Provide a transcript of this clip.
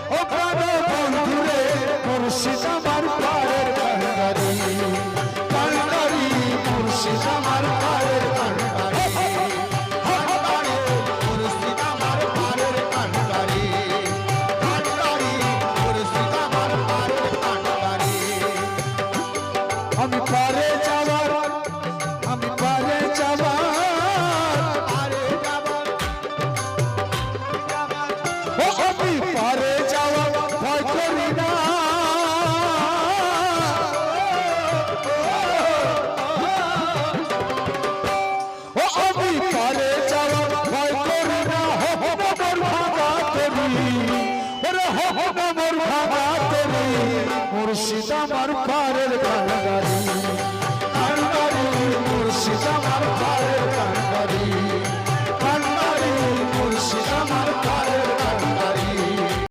ও প্রাণ বন্ধুরে মুর্শিদ আমার পারের কান্ডারি কান্ডারি মুর্শিদ আমার পারের কান্ডারি কান্ডারি মুর্শিদ আমার পারের কান্ডারি কান্ডারি মুর্শিদ আমার পারের কান্ডারি আমি পারে যাবার আমি পারে যাবার পারে যাবার ও আমি পারে যাওয়া ভয় করি না ও আমি পারে যাওয়া ভয় করি না হোক মোর ভাঙা তেরি ওরে হোক মোর ভাঙা তেরি মুর্শিদ আমার পারের কান্ডারি কান্ডারি মুর্শিদ আমার পারের কান্ডারি